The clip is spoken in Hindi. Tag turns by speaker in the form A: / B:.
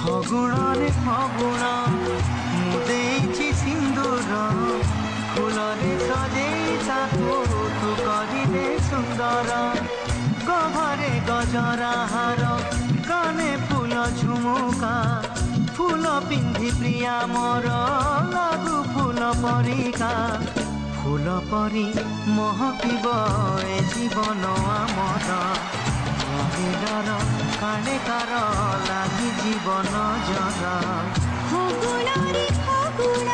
A: ଫଗୁଣରେ ଫଗୁଣ ମୁଁ ଦେଇଛି ସିନ୍ଦୁର ଫୁଲରେ ସଜେଇ ତାକୁ ତୁ କରିଦେ ସୁନ୍ଦର ଗହରେ ଗଜରା ହାର କାନେ ଫୁଲ ଝୁମୁକା फूल पिंधि प्रिया मोर लागू फूल परिका फूल परी महकिब ए जीवन आमर डर काले कार लागी जीवन जर
B: फगुण रे फगुण